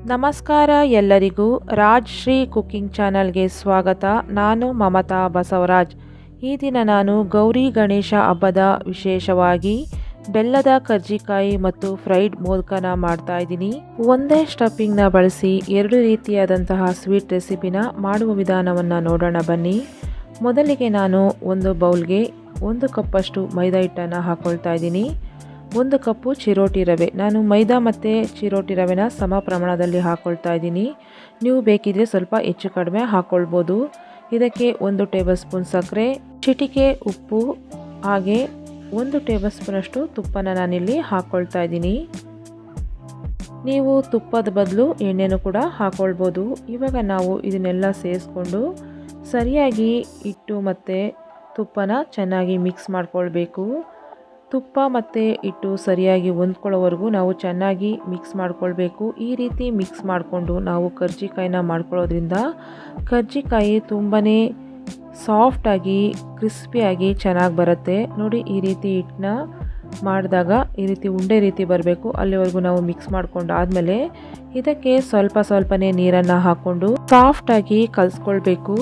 ನಮಸ್ಕಾರ ಎಲ್ಲರಿಗೂ ರಾಜ್ ಶ್ರೀ ಕುಕಿಂಗ್ ಚಾನಲ್ಗೆ ಸ್ವಾಗತ. ನಾನು ಮಮತಾ ಬಸವರಾಜ್. ಈ ದಿನ ನಾನು ಗೌರಿ ಗಣೇಶ ಹಬ್ಬದ ವಿಶೇಷವಾಗಿ ಬೆಲ್ಲದ ಕರ್ಜಿಕಾಯಿ ಮತ್ತು ಫ್ರೈಡ್ ಮೋದಕನ ಮಾಡ್ತಾ ಇದ್ದೀನಿ. ಒಂದೇ ಸ್ಟಫಿಂಗ್ನ ಬಳಸಿ ಎರಡು ರೀತಿಯಾದಂತಹ ಸ್ವೀಟ್ ರೆಸಿಪಿನ ಮಾಡುವ ವಿಧಾನವನ್ನು ನೋಡೋಣ ಬನ್ನಿ. ಮೊದಲಿಗೆ ನಾನು ಒಂದು ಬೌಲ್ಗೆ 1 ಕಪ್ಪಷ್ಟು ಮೈದಾ ಹಿಟ್ಟನ್ನು ಹಾಕ್ಕೊಳ್ತಾ ಇದ್ದೀನಿ. 1 ಕಪ್ಪು ಚಿರೋಟಿ ರವೆ, ನಾನು ಮೈದಾ ಮತ್ತು ಚಿರೋಟಿ ರವೆನ ಸಮ ಪ್ರಮಾಣದಲ್ಲಿ ಹಾಕ್ಕೊಳ್ತಾ ಇದ್ದೀನಿ. ನೀವು ಬೇಕಿದ್ರೆ ಸ್ವಲ್ಪ ಹೆಚ್ಚು ಕಡಿಮೆ ಹಾಕ್ಕೊಳ್ಬೋದು. ಇದಕ್ಕೆ 1 ಟೇಬಲ್ ಸ್ಪೂನ್ ಸಕ್ಕರೆ, ಚಿಟಿಕೆ ಉಪ್ಪು, ಹಾಗೆ 1 ಟೇಬಲ್ ಸ್ಪೂನಷ್ಟು ತುಪ್ಪನ ನಾನಿಲ್ಲಿ ಹಾಕ್ಕೊಳ್ತಾ ಇದ್ದೀನಿ. ನೀವು ತುಪ್ಪದ ಬದಲು ಎಣ್ಣೆನೂ ಕೂಡ ಹಾಕ್ಕೊಳ್ಬೋದು. ಇವಾಗ ನಾವು ಇದನ್ನೆಲ್ಲ ಸೇರಿಸ್ಕೊಂಡು ಸರಿಯಾಗಿ ಹಿಟ್ಟು ಮತ್ತು ತುಪ್ಪನ ಚೆನ್ನಾಗಿ ಮಿಕ್ಸ್ ಮಾಡ್ಕೊಳ್ಬೇಕು. ತುಪ್ಪ ಮತ್ತು ಹಿಟ್ಟು ಸರಿಯಾಗಿ ಹೊಂದ್ಕೊಳ್ಳೋವರೆಗೂ ನಾವು ಚೆನ್ನಾಗಿ ಮಿಕ್ಸ್ ಮಾಡ್ಕೊಳ್ಬೇಕು. ಈ ರೀತಿ ಮಿಕ್ಸ್ ಮಾಡಿಕೊಂಡು ನಾವು ಕರ್ಜಿಕಾಯಿನ ಮಾಡ್ಕೊಳ್ಳೋದ್ರಿಂದ ಕರ್ಜಿಕಾಯಿ ತುಂಬಾ ಸಾಫ್ಟಾಗಿ ಕ್ರಿಸ್ಪಿಯಾಗಿ ಚೆನ್ನಾಗಿ ಬರುತ್ತೆ. ನೋಡಿ, ಈ ರೀತಿ ಹಿಟ್ಟನ್ನ ಮಾಡಿದಾಗ ಈ ರೀತಿ ಉಂಡೆ ರೀತಿ ಬರಬೇಕು. ಅಲ್ಲಿವರೆಗೂ ನಾವು ಮಿಕ್ಸ್ ಮಾಡ್ಕೊಂಡು ಆದಮೇಲೆ ಇದಕ್ಕೆ ಸ್ವಲ್ಪನೇ ನೀರನ್ನು ಹಾಕ್ಕೊಂಡು ಸಾಫ್ಟಾಗಿ ಕಲಿಸ್ಕೊಳ್ಬೇಕು.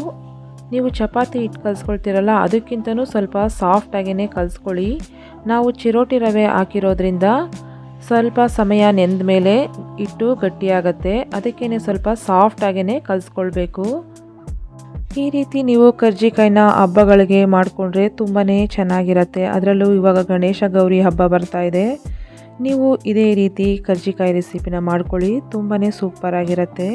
ನೀವು ಚಪಾತಿ ಹಿಟ್ಟು ಕಲಿಸ್ಕೊಳ್ತೀರಲ್ಲ, ಅದಕ್ಕಿಂತನೂ ಸ್ವಲ್ಪ ಸಾಫ್ಟಾಗೇ ಕಲಿಸ್ಕೊಳ್ಳಿ. ನಾವು ಚಿರೋಟಿ ರವೆ ಹಾಕಿರೋದ್ರಿಂದ ಸ್ವಲ್ಪ ಸಮಯ ನೆಂದ ಮೇಲೆ ಹಿಟ್ಟು ಗಟ್ಟಿಯಾಗತ್ತೆ. ಅದಕ್ಕೇ ಸ್ವಲ್ಪ ಸಾಫ್ಟಾಗೇ ಕಲಿಸ್ಕೊಳ್ಬೇಕು. ಈ ರೀತಿ ನೀವು ಕರ್ಜಿಕಾಯಿನ ಹಬ್ಬಗಳಿಗೆ ಮಾಡಿಕೊಂಡ್ರೆ ತುಂಬಾ ಚೆನ್ನಾಗಿರುತ್ತೆ. ಅದರಲ್ಲೂ ಇವಾಗ ಗಣೇಶ ಗೌರಿ ಹಬ್ಬ ಬರ್ತಾ ಇದೆ. ನೀವು ಇದೇ ರೀತಿ ಕರ್ಜಿಕಾಯಿ ರೆಸಿಪಿನ ಮಾಡ್ಕೊಳ್ಳಿ, ತುಂಬಾ ಸೂಪರಾಗಿರುತ್ತೆ.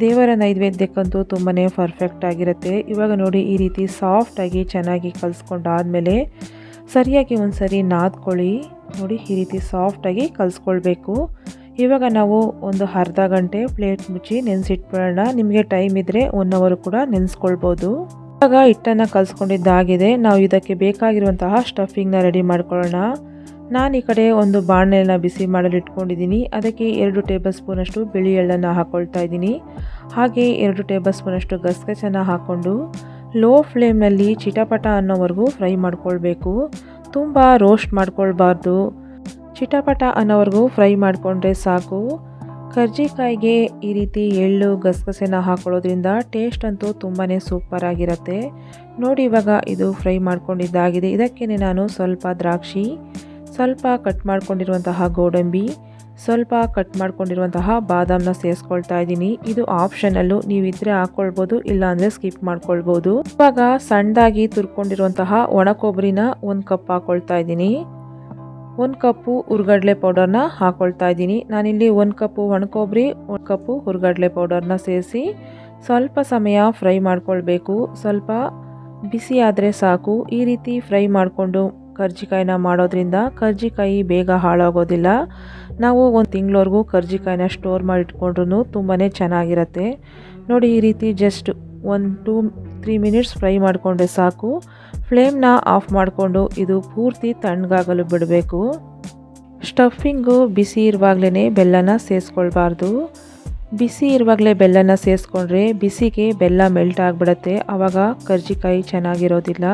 ದೇವರ ನೈವೇದ್ಯಕ್ಕಂತೂ ತುಂಬಾ ಪರ್ಫೆಕ್ಟ್ ಆಗಿರುತ್ತೆ. ಇವಾಗ ನೋಡಿ, ಈ ರೀತಿ ಸಾಫ್ಟಾಗಿ ಚೆನ್ನಾಗಿ ಕಲಿಸ್ಕೊಂಡಾದಮೇಲೆ ಸರಿಯಾಗಿ ಒಂದು ಸರಿ ನಾದ್ಕೊಳ್ಳಿ. ನೋಡಿ, ಈ ರೀತಿ ಸಾಫ್ಟಾಗಿ ಕಲಿಸ್ಕೊಳ್ಬೇಕು. ಇವಾಗ ನಾವು ಒಂದು ಅರ್ಧ ಗಂಟೆ ಪ್ಲೇಟ್ ಮುಚ್ಚಿ ನೆನೆಸಿಟ್ಬಿಡೋಣ. ನಿಮಗೆ ಟೈಮ್ ಇದ್ದರೆ 1 ಅವರ್ ಕೂಡ ನೆನೆಸ್ಕೊಳ್ಬೋದು. ಇವಾಗ ಹಿಟ್ಟನ್ನು ಕಲಿಸ್ಕೊಂಡಿದ್ದಾಗಿದೆ. ನಾವು ಇದಕ್ಕೆ ಬೇಕಾಗಿರುವಂತಹ ಸ್ಟಫಿಂಗ್ನ ರೆಡಿ ಮಾಡ್ಕೊಳ್ಳೋಣ. ನಾನು ಈ ಕಡೆ ಒಂದು ಬಾಣಲೆನ ಬಿಸಿ ಮಾಡಲು ಇಟ್ಕೊಂಡಿದ್ದೀನಿ. ಅದಕ್ಕೆ 2 ಟೇಬಲ್ ಸ್ಪೂನಷ್ಟು ಬಿಳಿ ಎಳ್ಳನ್ನು ಹಾಕ್ಕೊಳ್ತಾ ಇದ್ದೀನಿ. ಹಾಗೆ 2 ಟೇಬಲ್ ಸ್ಪೂನಷ್ಟು ಗಸಗಸೆನ ಹಾಕ್ಕೊಂಡು ಲೋ ಫ್ಲೇಮ್ನಲ್ಲಿ ಚಿಟಪಟ ಅನ್ನೋವರೆಗೂ ಫ್ರೈ ಮಾಡ್ಕೊಳ್ಬೇಕು. ತುಂಬ ರೋಸ್ಟ್ ಮಾಡ್ಕೊಳ್ಬಾರ್ದು, ಚಿಟಪಟ ಅನ್ನೋವರೆಗೂ ಫ್ರೈ ಮಾಡಿಕೊಂಡ್ರೆ ಸಾಕು. ಕರ್ಜಿಕಾಯಿಗೆ ಈ ರೀತಿ ಎಳ್ಳು ಗಸಗಸೆನ ಹಾಕೊಳ್ಳೋದ್ರಿಂದ ಟೇಸ್ಟ್ ಅಂತೂ ತುಂಬಾ ಸೂಪರಾಗಿರುತ್ತೆ. ನೋಡಿ, ಇವಾಗ ಇದು ಫ್ರೈ ಮಾಡ್ಕೊಂಡಿದ್ದಾಗಿದೆ. ಇದಕ್ಕೇ ನಾನು ಸ್ವಲ್ಪ ದ್ರಾಕ್ಷಿ, ಸ್ವಲ್ಪ ಕಟ್ ಮಾಡ್ಕೊಂಡಿರುವಂತಹ ಗೋಡಂಬಿ, ಸ್ವಲ್ಪ ಕಟ್ ಮಾಡ್ಕೊಂಡಿರುವಂತಹ ಬಾದಾಮನ್ನ ಸೇರಿಸ್ಕೊಳ್ತಾ ಇದ್ದೀನಿ. ಇದು ಆಪ್ಷನಲ್ಲು, ನೀವಿದ್ರೆ ಹಾಕ್ಕೊಳ್ಬೋದು, ಇಲ್ಲಾಂದರೆ ಸ್ಕಿಪ್ ಮಾಡ್ಕೊಳ್ಬೋದು. ಇವಾಗ ಸಣ್ಣದಾಗಿ ತುರ್ಕೊಂಡಿರುವಂತಹ ಒಣ ಕೊಬ್ಬರಿನ 1 ಕಪ್ ಹಾಕ್ಕೊಳ್ತಾ ಇದ್ದೀನಿ. 1 ಕಪ್ಪು ಹುರ್ಗಡ್ಲೆ ಪೌಡರ್ನ ಹಾಕ್ಕೊಳ್ತಾ ಇದ್ದೀನಿ. ನಾನಿಲ್ಲಿ 1 ಕಪ್ಪು ಒಣ ಕೊಬ್ಬರಿ, 1 ಕಪ್ಪು ಹುರ್ಗಡ್ಲೆ ಪೌಡರ್ನ ಸೇರಿಸಿ ಸ್ವಲ್ಪ ಸಮಯ ಫ್ರೈ ಮಾಡ್ಕೊಳ್ಬೇಕು. ಸ್ವಲ್ಪ ಬಿಸಿ ಆದರೆ ಸಾಕು. ಈ ರೀತಿ ಫ್ರೈ ಮಾಡಿಕೊಂಡು ಕರ್ಜಿಕಾಯಿನ ಮಾಡೋದ್ರಿಂದ ಕರ್ಜಿಕಾಯಿ ಬೇಗ ಹಾಳಾಗೋದಿಲ್ಲ. ನಾವು 1 ತಿಂಗಳವರೆಗೂ ಕರ್ಜಿಕಾಯಿನ ಸ್ಟೋರ್ ಮಾಡಿ ಇಟ್ಕೊಂಡ್ರೂ ತುಂಬಾ ಚೆನ್ನಾಗಿರುತ್ತೆ. ನೋಡಿ, ಈ ರೀತಿ ಜಸ್ಟ್ 1-3 ಮಿನಿಟ್ಸ್ ಫ್ರೈ ಮಾಡಿಕೊಂಡ್ರೆ ಸಾಕು. ಫ್ಲೇಮ್ನ ಆಫ್ ಮಾಡಿಕೊಂಡು ಇದು ಪೂರ್ತಿ ತಣ್ಣಗಾಗಲು ಬಿಡಬೇಕು. ಸ್ಟಫಿಂಗು ಬಿಸಿ ಇರುವಾಗಲೇ ಬೆಲ್ಲನ ಸೇರಿಸ್ಕೊಳ್ಬಾರ್ದು. ಬಿಸಿ ಇರುವಾಗಲೇ ಬೆಲ್ಲನ ಸೇರಿಸ್ಕೊಂಡ್ರೆ ಬಿಸಿಗೆ ಬೆಲ್ಲ ಮೆಲ್ಟ್ ಆಗಿಬಿಡುತ್ತೆ. ಆವಾಗ ಕರ್ಜಿಕಾಯಿ ಚೆನ್ನಾಗಿರೋದಿಲ್ಲ.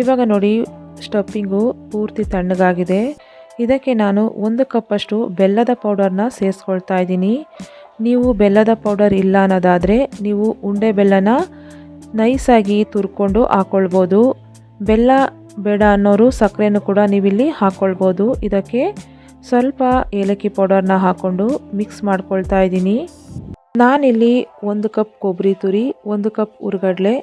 ಇವಾಗ ನೋಡಿ, ಸ್ಟಫಿಂಗು ಪೂರ್ತಿ ತಣ್ಣಗಾಗಿದೆ. ಇದಕ್ಕೆ ನಾನು 1 ಕಪ್ಪಷ್ಟು ಬೆಲ್ಲದ ಪೌಡರ್ನ ಸೇರಿಸ್ಕೊಳ್ತಾ ಇದ್ದೀನಿ. ನೀವು ಬೆಲ್ಲದ ಪೌಡರ್ ಇಲ್ಲ ಅನ್ನೋದಾದರೆ ನೀವು ಉಂಡೆ ಬೆಲ್ಲನ ನೈಸಾಗಿ ತುರ್ಕೊಂಡು ಹಾಕ್ಕೊಳ್ಬೋದು. ಬೆಲ್ಲ ಬೇಡ ಅನ್ನೋರು ಸಕ್ಕರೆನೂ ಕೂಡ ನೀವಿಲ್ಲಿ ಹಾಕ್ಕೊಳ್ಬೋದು. ಇದಕ್ಕೆ ಸ್ವಲ್ಪ ಏಲಕ್ಕಿ ಪೌಡರ್ನ ಹಾಕ್ಕೊಂಡು ಮಿಕ್ಸ್ ಮಾಡ್ಕೊಳ್ತಾ ಇದ್ದೀನಿ. ನಾನಿಲ್ಲಿ 1 ಕಪ್ ಕೊಬ್ಬರಿ ತುರಿ, 1 ಕಪ್ ಹುರ್ಗಡ್ಲೆ,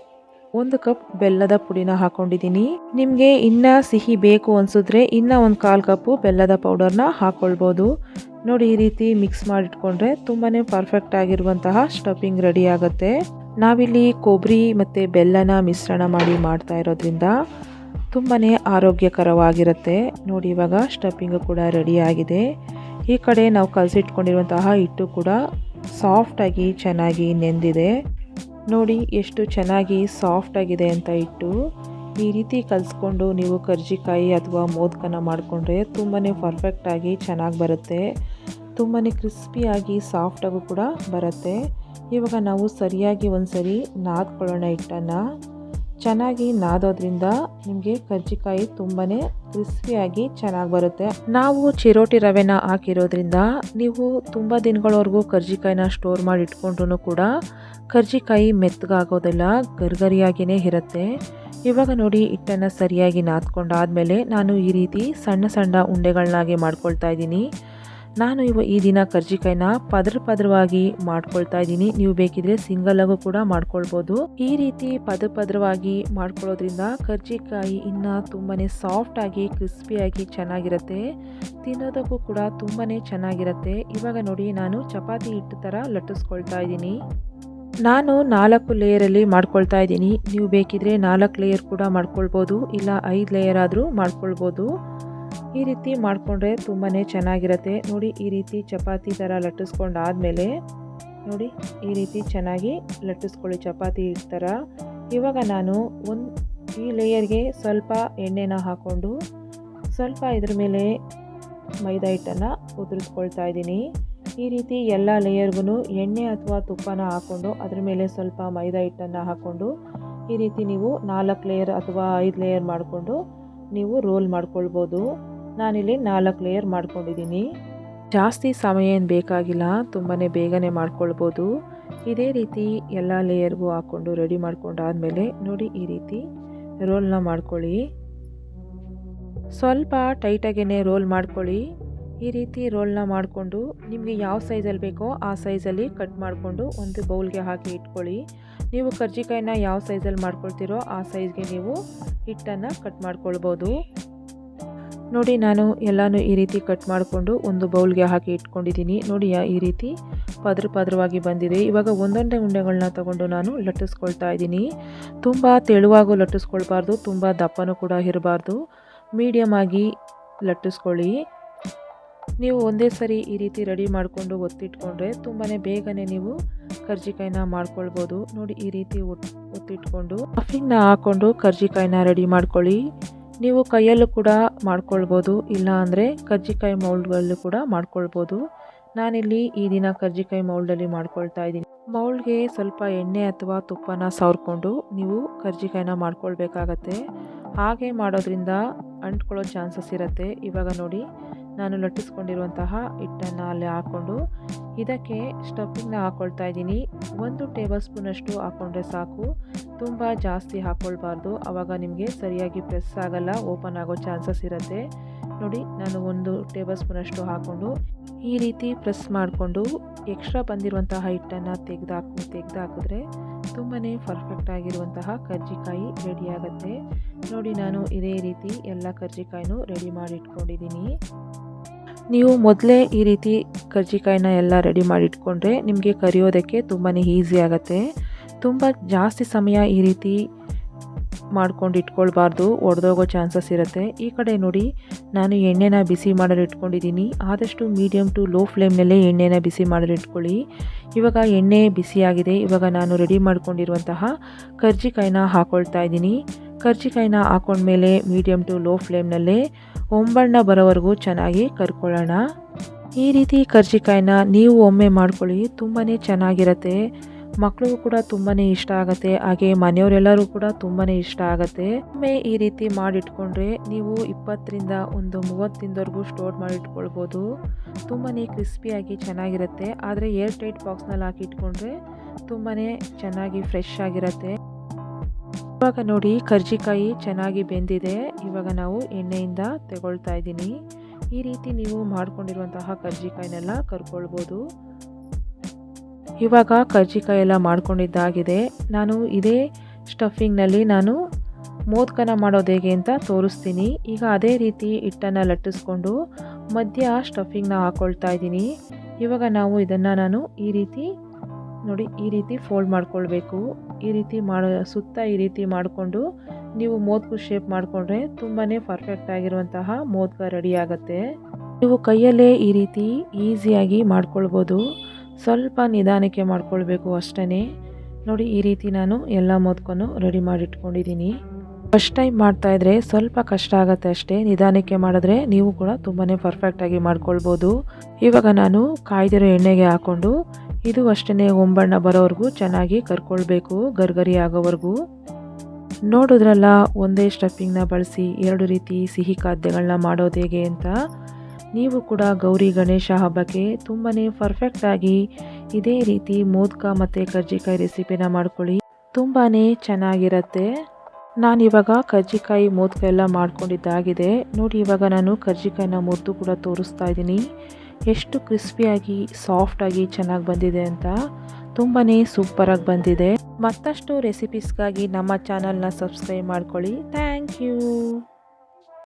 1 ಕಪ್ ಬೆಲ್ಲದ ಪುಡಿನ ಹಾಕ್ಕೊಂಡಿದ್ದೀನಿ. ನಿಮಗೆ ಇನ್ನೂ ಸಿಹಿ ಬೇಕು ಅನಿಸಿದ್ರೆ ಇನ್ನೂ 1/4 ಕಪ್ಪು ಬೆಲ್ಲದ ಪೌಡರ್ನ ಹಾಕ್ಕೊಳ್ಬೋದು. ನೋಡಿ, ಈ ರೀತಿ ಮಿಕ್ಸ್ ಮಾಡಿಟ್ಕೊಂಡ್ರೆ ತುಂಬಾ ಪರ್ಫೆಕ್ಟ್ ಆಗಿರುವಂತಹ ಸ್ಟಫಿಂಗ್ ರೆಡಿ ಆಗುತ್ತೆ. ನಾವಿಲ್ಲಿ ಕೊಬ್ಬರಿ ಮತ್ತು ಬೆಲ್ಲನ ಮಿಶ್ರಣ ಮಾಡಿ ಮಾಡ್ತಾ ಇರೋದ್ರಿಂದ ತುಂಬಾ ಆರೋಗ್ಯಕರವಾಗಿರುತ್ತೆ. ನೋಡಿ, ಇವಾಗ ಸ್ಟಫಿಂಗು ಕೂಡ ರೆಡಿ ಆಗಿದೆ. ಈ ಕಡೆ ನಾವು ಕಲಸಿಟ್ಕೊಂಡಿರುವಂತಹ ಹಿಟ್ಟು ಕೂಡ ಸಾಫ್ಟಾಗಿ ಚೆನ್ನಾಗಿ ನೆಂದಿದೆ. ನೋಡಿ, ಎಷ್ಟು ಚೆನ್ನಾಗಿ ಸಾಫ್ಟಾಗಿದೆ ಅಂತ ಹಿಟ್ಟು. ಈ ರೀತಿ ಕಲಿಸ್ಕೊಂಡು ನೀವು ಕರ್ಜಿಕಾಯಿ ಅಥವಾ ಮೋದಕನ ಮಾಡಿಕೊಂಡ್ರೆ ತುಂಬಾ ಪರ್ಫೆಕ್ಟಾಗಿ ಚೆನ್ನಾಗಿ ಬರುತ್ತೆ. ತುಂಬಾ ಕ್ರಿಸ್ಪಿಯಾಗಿ ಸಾಫ್ಟಾಗೂ ಕೂಡ ಬರುತ್ತೆ. ಇವಾಗ ನಾವು ಸರಿಯಾಗಿ ಒಂದು ಸರಿ ನಾದ್ಕೊಳ್ಳೋಣ ಹಿಟ್ಟನ್ನು. ಚೆನ್ನಾಗಿ ನಾದೋದ್ರಿಂದ ನಿಮಗೆ ಕರ್ಜಿಕಾಯಿ ತುಂಬಾ ಕ್ರಿಸ್ಪಿಯಾಗಿ ಚೆನ್ನಾಗಿ ಬರುತ್ತೆ. ನಾವು ಚಿರೋಟಿ ರವೆನ ಹಾಕಿರೋದ್ರಿಂದ ನೀವು ತುಂಬ ದಿನಗಳವರೆಗೂ ಕರ್ಜಿಕಾಯಿನ ಸ್ಟೋರ್ ಮಾಡಿ ಇಟ್ಕೊಂಡ್ರೂ ಕೂಡ ಕರ್ಜಿಕಾಯಿ ಮೆತ್ತಗಾಗೋದಿಲ್ಲ, ಗರಿಗರಿಯಾಗಿಯೇ ಇರುತ್ತೆ. ಇವಾಗ ನೋಡಿ ಹಿಟ್ಟನ್ನು ಸರಿಯಾಗಿ ನಾದ್ಕೊಂಡಾದಮೇಲೆ ನಾನು ಈ ರೀತಿ ಸಣ್ಣ ಸಣ್ಣ ಉಂಡೆಗಳನ್ನಾಗಿ ಮಾಡ್ಕೊಳ್ತಾ ಇದ್ದೀನಿ. ನಾನು ಈ ದಿನ ಕರ್ಜಿಕಾಯಿನ ಪದರವಾಗಿ ಮಾಡ್ಕೊಳ್ತಾ ಇದ್ದೀನಿ. ನೀವು ಬೇಕಿದ್ರೆ ಸಿಂಗಲಾಗೂ ಕೂಡ ಮಾಡ್ಕೊಳ್ಬೋದು. ಈ ರೀತಿ ಪದರವಾಗಿ ಮಾಡ್ಕೊಳ್ಳೋದ್ರಿಂದ ಕರ್ಜಿಕಾಯಿ ಇನ್ನು ತುಂಬಾ ಸಾಫ್ಟಾಗಿ ಕ್ರಿಸ್ಪಿಯಾಗಿ ಚೆನ್ನಾಗಿರುತ್ತೆ. ತಿನ್ನೋದಕ್ಕೂ ಕೂಡ ತುಂಬಾ ಚೆನ್ನಾಗಿರುತ್ತೆ. ಇವಾಗ ನೋಡಿ ನಾನು ಚಪಾತಿ ಹಿಟ್ಟು ಥರ ಲಟ್ಟಿಸ್ಕೊಳ್ತಾ ಇದ್ದೀನಿ. ನಾನು 4 ಲೇಯರಲ್ಲಿ ಮಾಡ್ಕೊಳ್ತಾ ಇದ್ದೀನಿ. ನೀವು ಬೇಕಿದ್ರೆ 4 ಲೇಯರ್ ಕೂಡ ಮಾಡ್ಕೊಳ್ಬೋದು, ಇಲ್ಲ 5 ಲೇಯರ್ ಆದರೂ ಮಾಡ್ಕೊಳ್ಬೋದು. ಈ ರೀತಿ ಮಾಡಿಕೊಂಡ್ರೆ ತುಂಬಾ ಚೆನ್ನಾಗಿರುತ್ತೆ. ನೋಡಿ ಈ ರೀತಿ ಚಪಾತಿ ಥರ ಲಟ್ಟಿಸ್ಕೊಂಡಾದಮೇಲೆ ನೋಡಿ ಈ ರೀತಿ ಚೆನ್ನಾಗಿ ಲಟ್ಟಿಸ್ಕೊಳ್ಳಿ ಚಪಾತಿ ಹಿಟ್ಟು ಥರ. ಇವಾಗ ನಾನು ಈ ಲೇಯರ್ಗೆ ಸ್ವಲ್ಪ ಎಣ್ಣೆನ ಹಾಕ್ಕೊಂಡು ಸ್ವಲ್ಪ ಇದ್ರ ಮೇಲೆ ಮೈದಾ ಹಿಟ್ಟನ್ನು ಉದುರಿಸ್ಕೊಳ್ತಾ ಇದ್ದೀನಿ. ಈ ರೀತಿ ಎಲ್ಲ ಲೇಯರ್ಗೂ ಎಣ್ಣೆ ಅಥವಾ ತುಪ್ಪನ ಹಾಕ್ಕೊಂಡು ಅದ್ರ ಮೇಲೆ ಸ್ವಲ್ಪ ಮೈದಾ ಹಿಟ್ಟನ್ನು ಹಾಕ್ಕೊಂಡು ಈ ರೀತಿ ನೀವು 4 ಲೇಯರ್ ಅಥವಾ 5 ಲೇಯರ್ ಮಾಡಿಕೊಂಡು ನೀವು ರೋಲ್ ಮಾಡ್ಕೊಳ್ಬೋದು. ನಾನಿಲ್ಲಿ 4 ಲೇಯರ್ ಮಾಡ್ಕೊಂಡಿದ್ದೀನಿ. ಜಾಸ್ತಿ ಸಮಯ ಏನು ಬೇಕಾಗಿಲ್ಲ, ತುಂಬಾ ಬೇಗನೆ ಮಾಡ್ಕೊಳ್ಬೋದು. ಇದೇ ರೀತಿ ಎಲ್ಲ ಲೇಯರ್ಗೂ ಹಾಕ್ಕೊಂಡು ರೆಡಿ ಮಾಡ್ಕೊಂಡಾದಮೇಲೆ ನೋಡಿ ಈ ರೀತಿ ರೋಲ್ನ ಮಾಡ್ಕೊಳ್ಳಿ. ಸ್ವಲ್ಪ ಟೈಟಾಗೇ ರೋಲ್ ಮಾಡ್ಕೊಳ್ಳಿ. ಈ ರೀತಿ ರೋಲ್ನ ಮಾಡಿಕೊಂಡು ನಿಮಗೆ ಯಾವ ಸೈಜಲ್ಲಿ ಬೇಕೋ ಆ ಸೈಜಲ್ಲಿ ಕಟ್ ಮಾಡಿಕೊಂಡು ಒಂದು ಬೌಲ್ಗೆ ಹಾಕಿ ಇಟ್ಕೊಳ್ಳಿ. ನೀವು ಕರ್ಜಿಕಾಯಿನ ಯಾವ ಸೈಜಲ್ಲಿ ಮಾಡ್ಕೊಳ್ತೀರೋ ಆ ಸೈಜ್ಗೆ ನೀವು ಹಿಟ್ಟನ್ನು ಕಟ್ ಮಾಡ್ಕೊಳ್ಬೋದು. ನೋಡಿ ನಾನು ಎಲ್ಲನೂ ಈ ರೀತಿ ಕಟ್ ಮಾಡಿಕೊಂಡು ಒಂದು ಬೌಲ್ಗೆ ಹಾಕಿ ಇಟ್ಕೊಂಡಿದ್ದೀನಿ. ನೋಡಿ ಈ ರೀತಿ ಪದರವಾಗಿ ಬಂದಿದೆ. ಇವಾಗ ಒಂದೊಂದೇ ಉಂಡೆಗಳನ್ನ ತಗೊಂಡು ನಾನು ಲಟ್ಟಿಸ್ಕೊಳ್ತಾ ಇದ್ದೀನಿ. ತುಂಬ ತೆಳುವಾಗೂ ಲಟ್ಟಿಸ್ಕೊಳ್ಬಾರ್ದು, ತುಂಬ ದಪ್ಪನೂ ಕೂಡ ಇರಬಾರ್ದು, ಮೀಡಿಯಮ್ ಆಗಿ ಲಟ್ಟಿಸ್ಕೊಳ್ಳಿ. ನೀವು ಒಂದೇ ಸರಿ ಈ ರೀತಿ ರೆಡಿ ಮಾಡಿಕೊಂಡು ಒತ್ತಿಟ್ಕೊಂಡ್ರೆ ತುಂಬಾ ಬೇಗನೆ ನೀವು ಕರ್ಜಿಕಾಯಿನ ಮಾಡ್ಕೊಳ್ಬೋದು. ನೋಡಿ ಈ ರೀತಿ ಒತ್ತಿಟ್ಕೊಂಡು ಸ್ಟಫಿಂಗ್ನ ಹಾಕ್ಕೊಂಡು ಕರ್ಜಿಕಾಯಿನ ರೆಡಿ ಮಾಡ್ಕೊಳ್ಳಿ. ನೀವು ಕೈಯಲ್ಲೂ ಕೂಡ ಮಾಡ್ಕೊಳ್ಬೋದು, ಇಲ್ಲ ಅಂದರೆ ಕರ್ಜಿಕಾಯಿ ಮೌಲ್ಡ್ಗಳಲ್ಲೂ ಕೂಡ ಮಾಡ್ಕೊಳ್ಬೋದು. ನಾನಿಲ್ಲಿ ಈ ದಿನ ಕರ್ಜಿಕಾಯಿ ಮೌಲ್ಡಲ್ಲಿ ಮಾಡ್ಕೊಳ್ತಾ ಇದ್ದೀನಿ. ಮೌಲ್ಡ್ಗೆ ಸ್ವಲ್ಪ ಎಣ್ಣೆ ಅಥವಾ ತುಪ್ಪನ ಸವರ್ಕೊಂಡು ನೀವು ಕರ್ಜಿಕಾಯಿನ ಮಾಡ್ಕೊಳ್ಬೇಕಾಗತ್ತೆ. ಹಾಗೆ ಮಾಡೋದ್ರಿಂದ ಅಂಟ್ಕೊಳ್ಳೋ ಚಾನ್ಸಸ್ ಇರುತ್ತೆ. ಇವಾಗ ನೋಡಿ ನಾನು ಲಟ್ಟಿಸ್ಕೊಂಡಿರುವಂತಹ ಹಿಟ್ಟನ್ನು ಅಲ್ಲಿ ಹಾಕ್ಕೊಂಡು ಇದಕ್ಕೆ ಸ್ಟಫಿಂಗ್ನ ಹಾಕ್ಕೊಳ್ತಾ ಇದ್ದೀನಿ. 1 ಟೇಬಲ್ ಸ್ಪೂನಷ್ಟು ಹಾಕ್ಕೊಂಡ್ರೆ ಸಾಕು, ತುಂಬ ಜಾಸ್ತಿ ಹಾಕ್ಕೊಳ್ಬಾರ್ದು, ಆವಾಗ ನಿಮಗೆ ಸರಿಯಾಗಿ ಪ್ರೆಸ್ ಆಗಲ್ಲ, ಓಪನ್ ಆಗೋ ಚಾನ್ಸಸ್ ಇರುತ್ತೆ. ನೋಡಿ ನಾನು 1 ಟೇಬಲ್ ಸ್ಪೂನಷ್ಟು ಹಾಕ್ಕೊಂಡು ಈ ರೀತಿ ಪ್ರೆಸ್ ಮಾಡಿಕೊಂಡು ಎಕ್ಸ್ಟ್ರಾ ಬಂದಿರುವಂತಹ ಹಿಟ್ಟನ್ನು ತೆಗೆದಾಕಿದ್ರೆ ತುಂಬಾ ಪರ್ಫೆಕ್ಟ್ ಆಗಿರುವಂತಹ ಕರ್ಜಿಕಾಯಿ ರೆಡಿ ಆಗುತ್ತೆ. ನೋಡಿ ನಾನು ಇದೇ ರೀತಿ ಎಲ್ಲ ಕರ್ಜಿಕಾಯಿನೂ ರೆಡಿ ಮಾಡಿ ಇಟ್ಕೊಂಡಿದ್ದೀನಿ. ನೀವು ಮೊದಲೇ ಈ ರೀತಿ ಕರ್ಜಿಕಾಯಿನ ಎಲ್ಲ ರೆಡಿ ಮಾಡಿ ಇಟ್ಕೊಂಡ್ರೆ ನಿಮಗೆ ಕರಿಯೋದಕ್ಕೆ ತುಂಬಾ ಈಸಿ ಆಗುತ್ತೆ. ತುಂಬ ಜಾಸ್ತಿ ಸಮಯ ಈ ರೀತಿ ಮಾಡ್ಕೊಂಡು ಇಟ್ಕೊಳ್ಬಾರ್ದು, ಒಡೆದೋಗೋ ಚಾನ್ಸಸ್ ಇರುತ್ತೆ. ಈ ಕಡೆ ನೋಡಿ ನಾನು ಎಣ್ಣೆನ ಬಿಸಿ ಮಾಡಲು ಇಟ್ಕೊಂಡಿದ್ದೀನಿ. ಆದಷ್ಟು ಮೀಡಿಯಮ್ ಟು ಲೋ ಫ್ಲೇಮ್ನಲ್ಲೇ ಎಣ್ಣೆನ ಬಿಸಿ ಮಾಡಲು ಇಟ್ಕೊಳ್ಳಿ. ಇವಾಗ ಎಣ್ಣೆ ಬಿಸಿಯಾಗಿದೆ. ಇವಾಗ ನಾನು ರೆಡಿ ಮಾಡ್ಕೊಂಡಿರುವಂತಹ ಕರ್ಜಿಕಾಯಿನ ಹಾಕ್ಕೊಳ್ತಾ ಇದ್ದೀನಿ. ಕರ್ಜಿಕಾಯಿನ ಹಾಕೊಂಡ್ಮೇಲೆ ಮೀಡಿಯಮ್ ಟು ಲೋ ಫ್ಲೇಮ್ನಲ್ಲೇ ಹೊಂಬಣ್ಣ ಬರೋವರೆಗೂ ಚೆನ್ನಾಗಿ ಕರ್ಕೊಳ್ಳೋಣ. ಈ ರೀತಿ ಕರ್ಜಿಕಾಯಿನ ನೀವು ಒಮ್ಮೆ ಮಾಡ್ಕೊಳ್ಳಿ, ತುಂಬಾ ಚೆನ್ನಾಗಿರುತ್ತೆ. ಮಕ್ಕಳಿಗೂ ಕೂಡ ತುಂಬಾ ಇಷ್ಟ ಆಗುತ್ತೆ, ಹಾಗೆ ಮನೆಯವರೆಲ್ಲರೂ ಕೂಡ ತುಂಬಾ ಇಷ್ಟ ಆಗುತ್ತೆ. ಒಮ್ಮೆ ಈ ರೀತಿ ಮಾಡಿಟ್ಕೊಂಡ್ರೆ ನೀವು 20ರಿಂದ 30 ದಿನದವರೆಗೂ ಸ್ಟೋರ್ ಮಾಡಿಟ್ಕೊಳ್ಬೋದು. ತುಂಬಾ ಕ್ರಿಸ್ಪಿಯಾಗಿ ಚೆನ್ನಾಗಿರುತ್ತೆ. ಆದರೆ ಏರ್ ಟೈಟ್ ಬಾಕ್ಸ್ನಲ್ಲಿ ಹಾಕಿ ಇಟ್ಕೊಂಡ್ರೆ ತುಂಬಾ ಚೆನ್ನಾಗಿ ಫ್ರೆಶ್ ಆಗಿರುತ್ತೆ. ಇವಾಗ ನೋಡಿ ಕರ್ಜಿಕಾಯಿ ಚೆನ್ನಾಗಿ ಬೆಂದಿದೆ. ಇವಾಗ ನಾವು ಎಣ್ಣೆಯಿಂದ ತಗೊಳ್ತಾ ಇದ್ದೀನಿ. ಈ ರೀತಿ ನೀವು ಮಾಡ್ಕೊಂಡಿರುವಂತಹ ಕರ್ಜಿಕಾಯಿನೆಲ್ಲ ಕರ್ಕೊಳ್ಬೋದು. ಇವಾಗ ಕರ್ಜಿಕಾಯಿ ಎಲ್ಲ ಮಾಡ್ಕೊಂಡಿದ್ದಾಗಿದೆ. ನಾನು ಇದೇ ಸ್ಟಫಿಂಗ್ನಲ್ಲಿ ನಾನು ಮೋದಕನ ಮಾಡೋದು ಹೇಗೆ ಅಂತ ತೋರಿಸ್ತೀನಿ. ಈಗ ಅದೇ ರೀತಿ ಹಿಟ್ಟನ್ನು ಲಟ್ಟಿಸ್ಕೊಂಡು ಮಧ್ಯ ಸ್ಟಫಿಂಗ್ನ ಹಾಕ್ಕೊಳ್ತಾ ಇದ್ದೀನಿ. ಇವಾಗ ನಾವು ಇದನ್ನು ನಾನು ಈ ರೀತಿ ನೋಡಿ ಈ ರೀತಿ ಫೋಲ್ಡ್ ಮಾಡ್ಕೊಳ್ಬೇಕು. ಈ ರೀತಿ ಸುತ್ತ ಈ ರೀತಿ ಮಾಡಿಕೊಂಡು ನೀವು ಮೋದಕ ಶೇಪ್ ಮಾಡಿಕೊಂಡ್ರೆ ತುಂಬಾ ಪರ್ಫೆಕ್ಟ್ ಆಗಿರುವಂತಹ ಮೋದಕ ರೆಡಿ ಆಗುತ್ತೆ. ನೀವು ಕೈಯಲ್ಲೇ ಈ ರೀತಿ ಈಸಿಯಾಗಿ ಮಾಡ್ಕೊಳ್ಬೋದು. ಸ್ವಲ್ಪ ನಿಧಾನಕ್ಕೆ ಮಾಡ್ಕೊಳ್ಬೇಕು ಅಷ್ಟೇ. ನೋಡಿ ಈ ರೀತಿ ನಾನು ಎಲ್ಲ ಮೋದಕನೂ ರೆಡಿ ಮಾಡಿಟ್ಕೊಂಡಿದ್ದೀನಿ. ಫಸ್ಟ್ ಟೈಮ್ ಮಾಡ್ತಾಯಿದ್ರೆ ಸ್ವಲ್ಪ ಕಷ್ಟ ಆಗುತ್ತೆ ಅಷ್ಟೇ. ನಿಧಾನಕ್ಕೆ ಮಾಡಿದ್ರೆ ನೀವು ಕೂಡ ತುಂಬಾ ಪರ್ಫೆಕ್ಟಾಗಿ ಮಾಡ್ಕೊಳ್ಬೋದು. ಇವಾಗ ನಾನು ಕಾಯ್ದಿರೋ ಎಣ್ಣೆಗೆ ಹಾಕ್ಕೊಂಡು ಇದು ಅಷ್ಟೇ ಹೊಂಬಣ್ಣ ಬರೋವರೆಗೂ ಚೆನ್ನಾಗಿ ಕರ್ಕೊಳ್ಬೇಕು, ಗರ್ಗರಿ ಆಗೋವರೆಗೂ. ನೋಡಿದ್ರಲ್ಲ ಒಂದೇ ಸ್ಟಫಿಂಗ್ನ ಬಳಸಿ 2 ರೀತಿ ಸಿಹಿ ಖಾದ್ಯಗಳನ್ನ ಮಾಡೋದು ಹೇಗೆ ಅಂತ. ನೀವು ಕೂಡ ಗೌರಿ ಗಣೇಶ ಹಬ್ಬಕ್ಕೆ ತುಂಬಾ ಪರ್ಫೆಕ್ಟಾಗಿ ಇದೇ ರೀತಿ ಮೋದಕ ಮತ್ತು ಕರ್ಜಿಕಾಯಿ ರೆಸಿಪಿನ ಮಾಡ್ಕೊಳ್ಳಿ, ತುಂಬಾ ಚೆನ್ನಾಗಿರುತ್ತೆ. ನಾನಿವಾಗ ಕರ್ಜಿಕಾಯಿ ಮೋದಕ ಎಲ್ಲ ಮಾಡ್ಕೊಂಡಿದ್ದಾಗಿದೆ. ನೋಡಿ, ಇವಾಗ ನಾನು ಕರ್ಜಿಕಾಯಿನ ಮುರಿದು ಕೂಡ ತೋರಿಸ್ತಾ ಇದ್ದೀನಿ. ಎಷ್ಟು ಕ್ರಿಸ್ಪಿಯಾಗಿ ಸಾಫ್ಟಾಗಿ ಚೆನ್ನಾಗಿ ಬಂದಿದೆ ಅಂತ. ತುಂಬಾ ಸೂಪರಾಗಿ ಬಂದಿದೆ. ಮತ್ತಷ್ಟು ರೆಸಿಪೀಸ್ಗಾಗಿ ನಮ್ಮ ಚಾನಲ್ನ ಸಬ್ಸ್ಕ್ರೈಬ್ ಮಾಡ್ಕೊಳ್ಳಿ. Thank you.